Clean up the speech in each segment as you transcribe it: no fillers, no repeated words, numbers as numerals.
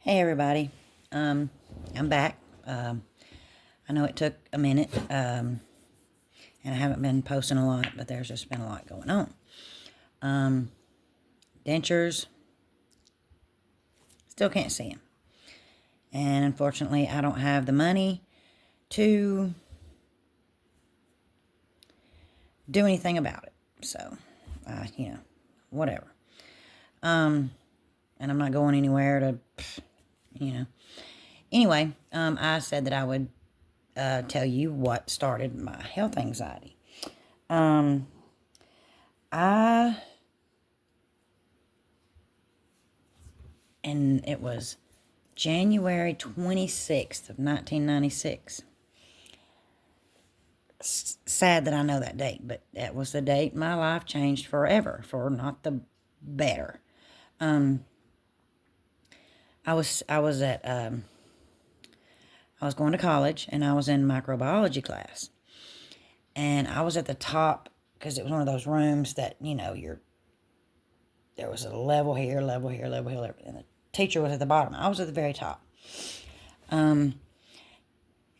Hey everybody, I'm back. I know it took a minute, and I haven't been posting a lot, but there's just been a lot going on. Dentures, still can't see them, and unfortunately, I don't have the money to do anything about it. So, whatever. And I'm not going anywhere to, you know. Anyway, I said that I would tell you what started my health anxiety. And it was January 26th of 1996. Sad that I know that date, but that was the date my life changed forever, for not the better. I was going to college, and I was in microbiology class, and I was at the top because it was one of those rooms that there was a level here, level here, level here, and the teacher was at the bottom. I was at the very top. And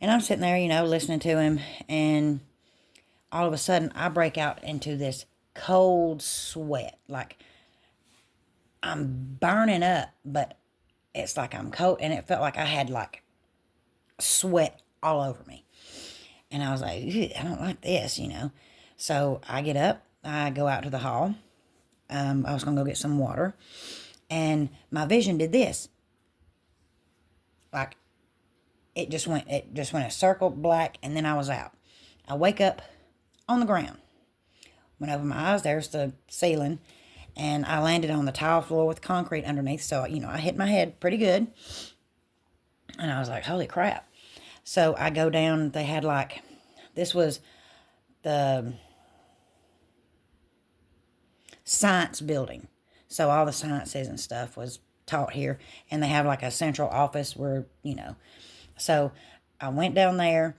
I'm sitting there, listening to him, and all of a sudden I break out into this cold sweat. Like I'm burning up, but it's like I'm cold, and it felt like I had like sweat all over me. And I was like, I don't like this. So I get up, I go out to the hall. I was going to go get some water, and my vision did this. Like it just went a circle black, and then I was out. I wake up on the ground. Went over my eyes, there's the ceiling, and I landed on the tile floor with concrete underneath. So, I hit my head pretty good, and I was like, holy crap. So I go down, they had this was the science building. So all the sciences and stuff was taught here, and they have like a central office where, So I went down there,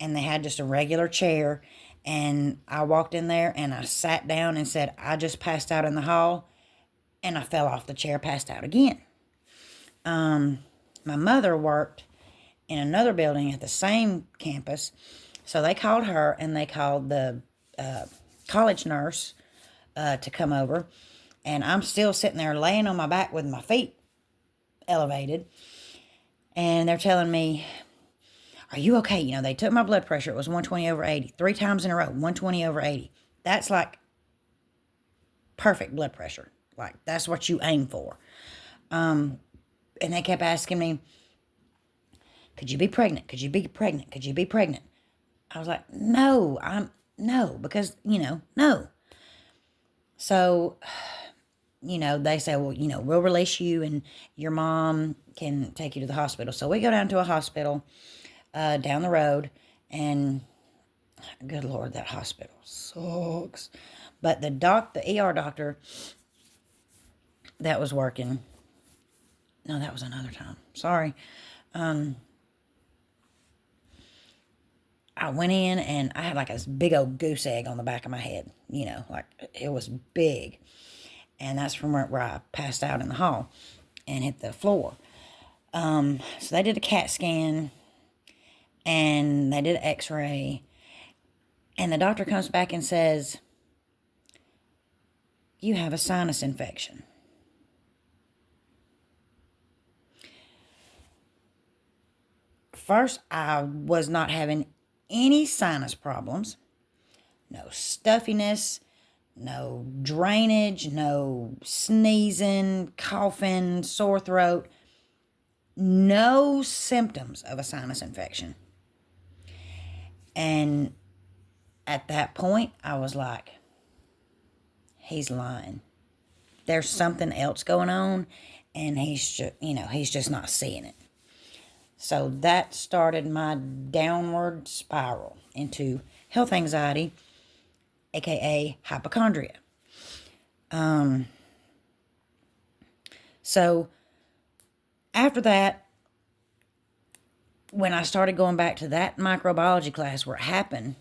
and they had just a regular chair, and I walked in there, and I sat down and said, I just passed out in the hall, and I fell off the chair, passed out again. My mother worked in another building at the same campus, so they called her, and they called the college nurse to come over, and I'm still sitting there laying on my back with my feet elevated, and they're telling me, are you okay? They took my blood pressure. It was 120/80, 3 times in a row, 120/80. That's like perfect blood pressure. Like, that's what you aim for. And they kept asking me, could you be pregnant? Could you be pregnant? Could you be pregnant? I was like, no, because, no. So, they say, well, we'll release you, and your mom can take you to the hospital. So we go down to a hospital down the road, and good Lord, that hospital sucks. But the ER doctor that was working, no, that was another time. Sorry. I went in, and I had like a big old goose egg on the back of my head, like it was big. And that's from where I passed out in the hall and hit the floor. So they did a CAT scan, and they did an x-ray, and the doctor comes back and says, you have a sinus infection. First, I was not having any sinus problems, no stuffiness, no drainage, no sneezing, coughing, sore throat, no symptoms of a sinus infection. And at that point, I was like, he's lying. There's something else going on, and he's just not seeing it. So that started my downward spiral into health anxiety, aka hypochondria. So after that, when I started going back to that microbiology class where it happened,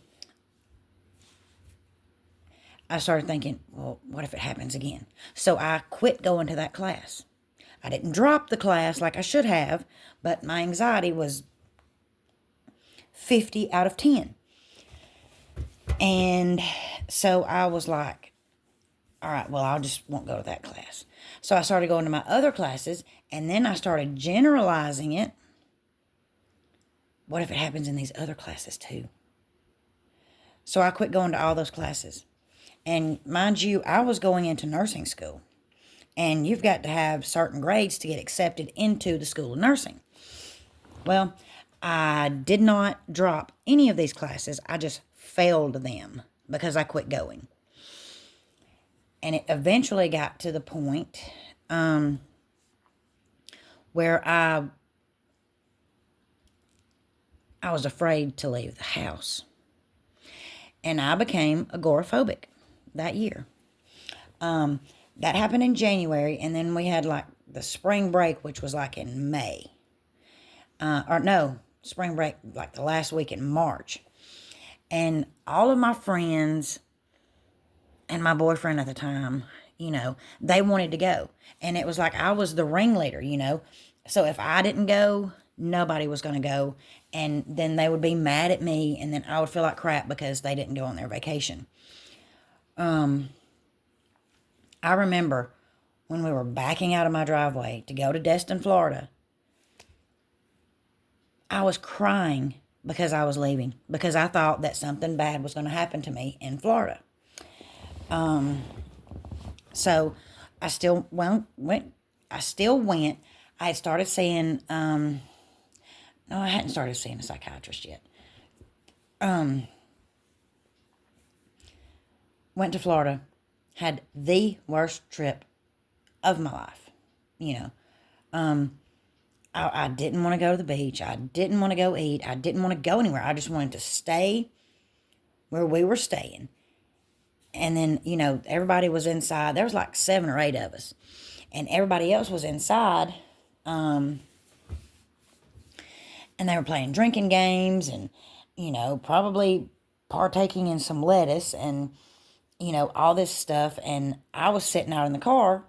I started thinking, well, what if it happens again? So I quit going to that class. I didn't drop the class like I should have, but my anxiety was 50 out of 10. And so I was like, all right, well, I just won't go to that class. So I started going to my other classes, and then I started generalizing it. What if it happens in these other classes too? So I quit going to all those classes. And mind you, I was going into nursing school. And you've got to have certain grades to get accepted into the School of Nursing. Well, I did not drop any of these classes. I just failed them because I quit going. And it eventually got to the point where I was afraid to leave the house. And I became agoraphobic that year. That happened in January, and then we had like the spring break, which was like in May. Spring break, like the last week in March. And all of my friends and my boyfriend at the time, they wanted to go. And it was like I was the ringleader, So if I didn't go, nobody was going to go. And then they would be mad at me, and then I would feel like crap because they didn't go on their vacation. I remember when we were backing out of my driveway to go to Destin, Florida, I was crying because I was leaving, because I thought that something bad was going to happen to me in Florida. So I still went. I had started seeing, no, I hadn't started seeing a psychiatrist yet. Went to Florida, had the worst trip of my life. I didn't want to go to the beach. I didn't want to go eat. I didn't want to go anywhere. I just wanted to stay where we were staying. And then, everybody was inside. There was like 7 or 8 of us. And everybody else was inside. And they were playing drinking games and, probably partaking in some lettuce and, all this stuff. And I was sitting out in the car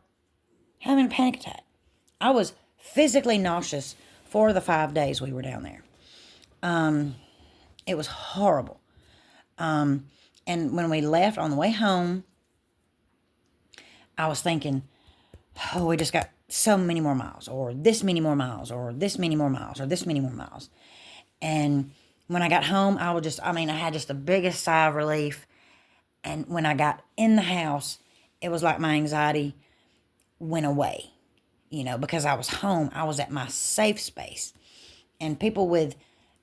having a panic attack. I was physically nauseous for the 5 days we were down there. It was horrible. And when we left on the way home, I was thinking, oh, we just got so many more miles, or this many more miles, or this many more miles, or this many more miles. And when I got home, I had just the biggest sigh of relief. And when I got in the house, it was like my anxiety went away, because I was home. I was at my safe space. And people with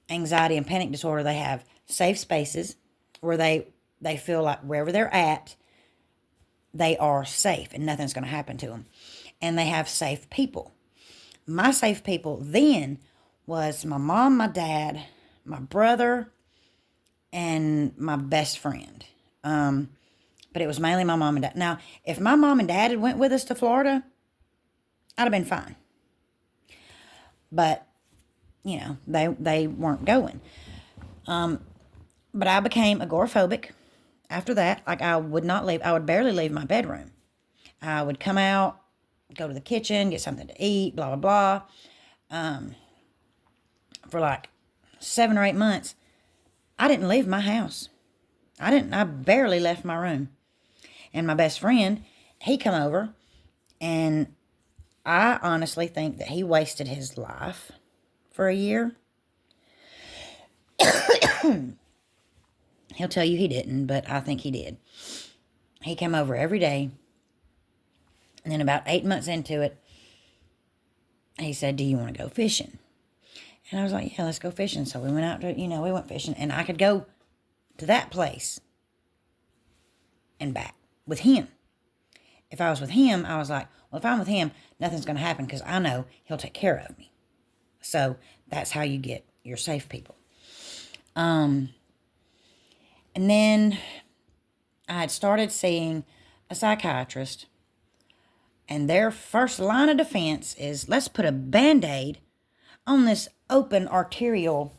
anxiety and panic disorder, they have safe spaces where they feel like wherever they're at, they are safe and nothing's going to happen to them. And they have safe people. My safe people then was my mom, my dad, my brother, and my best friend. But it was mainly my mom and dad. Now, if my mom and dad had went with us to Florida, I'd have been fine. But, they weren't going. But I became agoraphobic after that. Like, I would barely leave my bedroom. I would come out, go to the kitchen, get something to eat, blah, blah, blah. For like 7 or 8 months, I didn't leave my house. I barely left my room. And my best friend, he come over, and I honestly think that he wasted his life for a year. He'll tell you he didn't, but I think he did. He came over every day. And then about 8 months into it, he said, do you want to go fishing? And I was like, yeah, let's go fishing. So we went out to, we went fishing. And I could go to that place and back with him. If I was with him, I was like, well, if I'm with him, nothing's going to happen because I know he'll take care of me. So that's how you get your safe people. And then I had started seeing a psychiatrist, and their first line of defense is, let's put a Band-Aid on this open arterial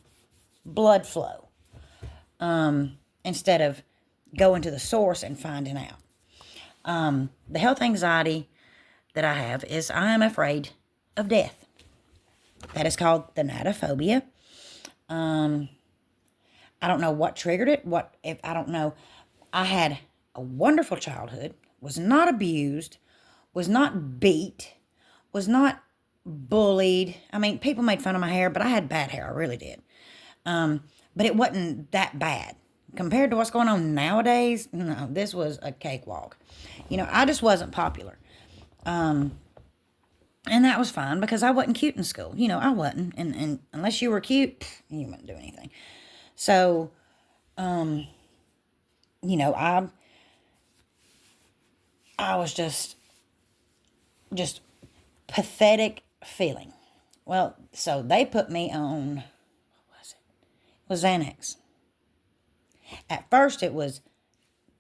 blood flow, instead of going to the source and finding out. The health anxiety that I have is I am afraid of death. That is called thanatophobia. I don't know what triggered it. I don't know. I had a wonderful childhood, was not abused, was not beat, was not bullied. I mean, people made fun of my hair, but I had bad hair. I really did. But it wasn't that bad. Compared to what's going on nowadays, no, this was a cakewalk. I just wasn't popular. And that was fine because I wasn't cute in school. I wasn't. And unless you were cute, you wouldn't do anything. So, I was just pathetic feeling. Well, so they put me on, what was it? It was Xanax. At first it was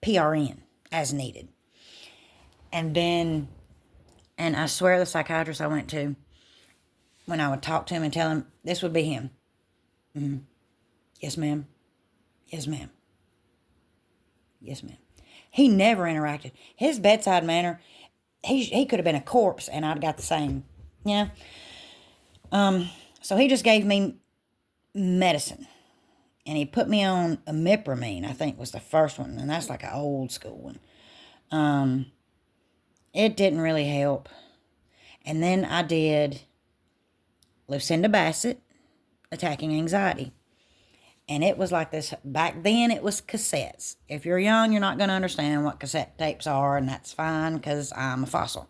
PRN as needed. And I swear the psychiatrist I went to, when I would talk to him and tell him, this would be him. Mm-hmm. Yes, ma'am. Yes, ma'am. Yes, ma'am. He never interacted. His bedside manner, he could have been a corpse and I'd got the same. Yeah. So he just gave me medicine. And he put me on imipramine, I think was the first one. And that's like an old school one. It didn't really help. And then I did Lucinda Bassett, Attacking Anxiety. And it was like this. Back then, it was cassettes. If you're young, you're not going to understand what cassette tapes are, and that's fine because I'm a fossil.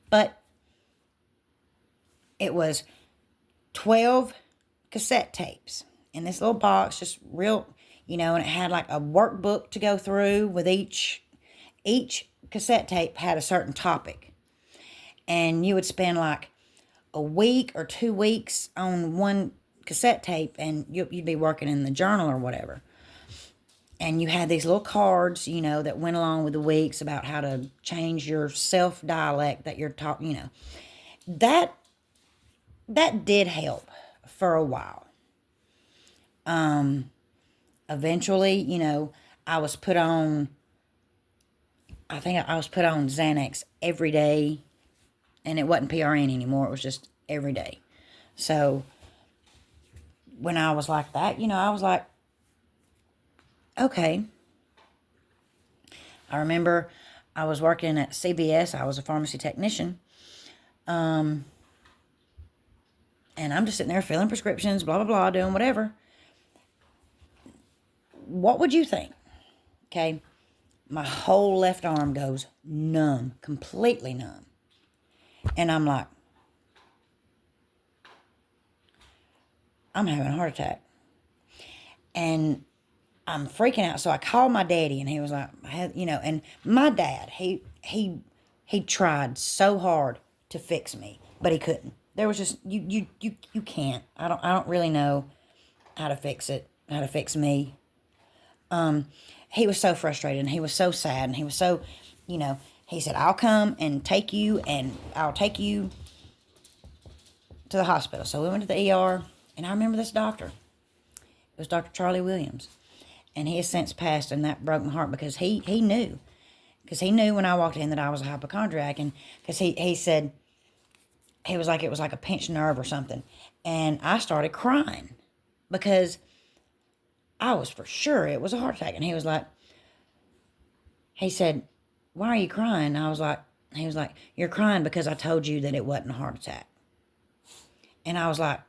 But it was 12 cassette tapes in this little box, just real, and it had like a workbook to go through with each cassette tape had a certain topic. And you would spend like a week or 2 weeks on one cassette tape, and you'd be working in the journal or whatever. And you had these little cards, that went along with the weeks about how to change your self-dialect that you're talking, That did help for a while. Eventually, I was put on, I think I was put on Xanax every day, and it wasn't PRN anymore. It was just every day. So when I was like that, I was like, okay. I remember I was working at CVS. I was a pharmacy technician. And I'm just sitting there filling prescriptions, blah, blah, blah, doing whatever. What would you think? Okay. My whole left arm goes numb, completely numb. And I'm like, I'm having a heart attack. And I'm freaking out. So I called my daddy, and he was like, and my dad, he tried so hard to fix me, but he couldn't. There was just, you can't. I don't really know how to fix it, how to fix me. He was so frustrated, and he was so sad, and he was so, he said, I'll come and take you, and I'll take you to the hospital. So we went to the ER, and I remember this doctor. It was Dr. Charlie Williams. And he has since passed, and that broke my heart because he knew. Because he knew when I walked in that I was a hypochondriac. And because he said, he was like, it was like a pinched nerve or something. And I started crying because I was for sure it was a heart attack. And he was like, he said, why are you crying? He was like, you're crying because I told you that it wasn't a heart attack. And I was like,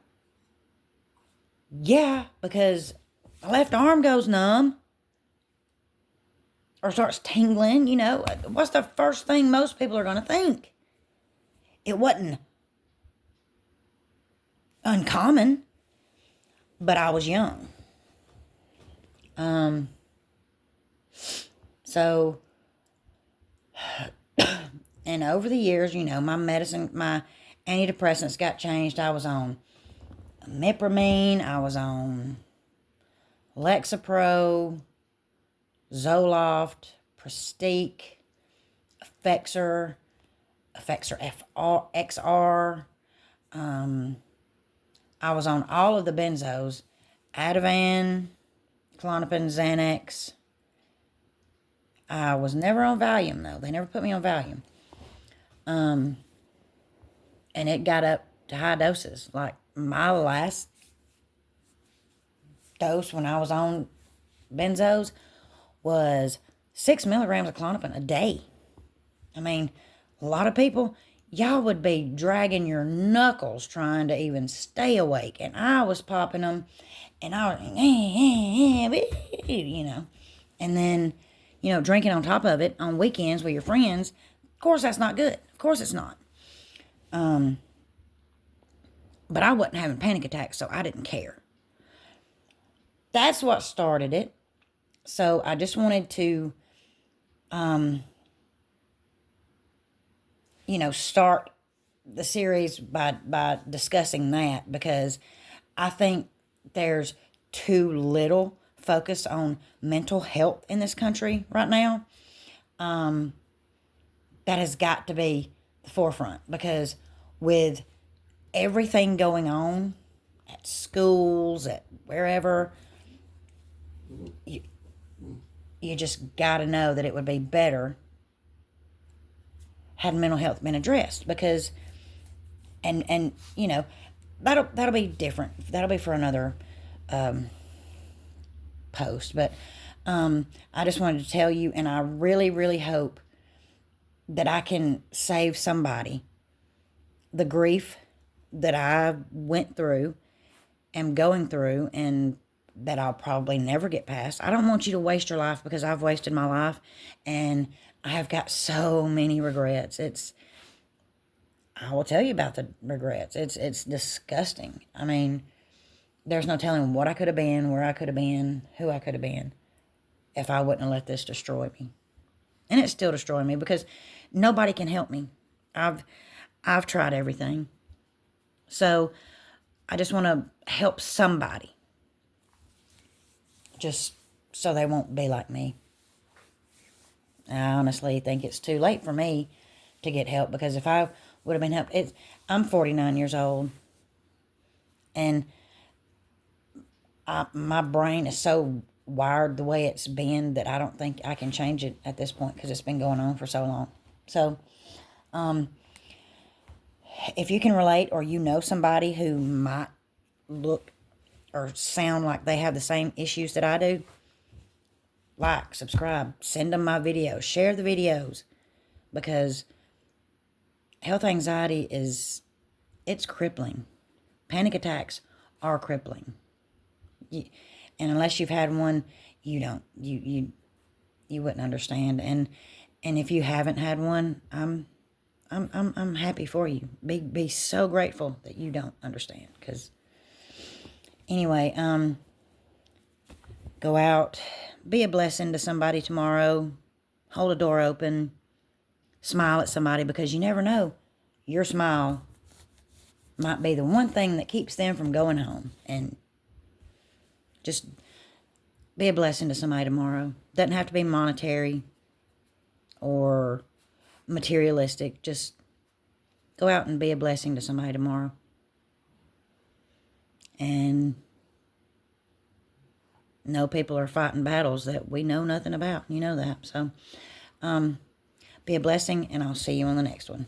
yeah, because my left arm goes numb or starts tingling, What's the first thing most people are going to think? It wasn't uncommon, but I was young. So, and over the years, my medicine, my antidepressants got changed. I was on imipramine, I was on Lexapro, Zoloft, Prestique, Effexor XR. I was on all of the benzos, Ativan, Klonopin, Xanax. I was never on Valium, though. They never put me on Valium. And it got up to high doses. Like my last dose when I was on benzos was 6 milligrams of Klonopin a day. I mean, a lot of people, y'all would be dragging your knuckles trying to even stay awake. And I was popping them, and I was, you know. And then, you know, drinking on top of it on weekends with your friends. Of course, that's not good. Of course, it's not. But I wasn't having panic attacks, so I didn't care. That's what started it. So I just wanted to, you know, start the series by discussing that, because I think there's too little focus on mental health in this country right now. That has got to be the forefront, because with everything going on at schools, at wherever, you just got to know that it would be better had mental health been addressed, because and you know, that'll be different. That'll be for another post. But I just wanted to tell you, and I really, really hope that I can save somebody the grief that I went through, am going through, and that I'll probably never get past. I don't want you to waste your life, because I've wasted my life, and I have got so many regrets. I will tell you about the regrets. It's disgusting. I mean, there's no telling what I could have been, where I could have been, who I could have been, if I wouldn't have let this destroy me. And it's still destroying me, because nobody can help me. I've tried everything. So I just want to help somebody, just so they won't be like me. I honestly think it's too late for me to get help, because if I would have been helped, I'm 49 years old, and my brain is so wired the way it's been that I don't think I can change it at this point, because it's been going on for so long. So if you can relate, or you know somebody who might look or sound like they have the same issues that I do, like, subscribe, send them my videos, share the videos, because health anxiety it's crippling. Panic attacks are crippling. And unless you've had one, you wouldn't understand. And if you haven't had one, I'm happy for you. Be so grateful that you don't understand. Because anyway, go out, be a blessing to somebody tomorrow. Hold a door open. Smile at somebody, because you never know. Your smile might be the one thing that keeps them from going home. And just be a blessing to somebody tomorrow. Doesn't have to be monetary or materialistic. Just go out and be a blessing to somebody tomorrow. And know people are fighting battles that we know nothing about. You know that. So be a blessing, and I'll see you on the next one.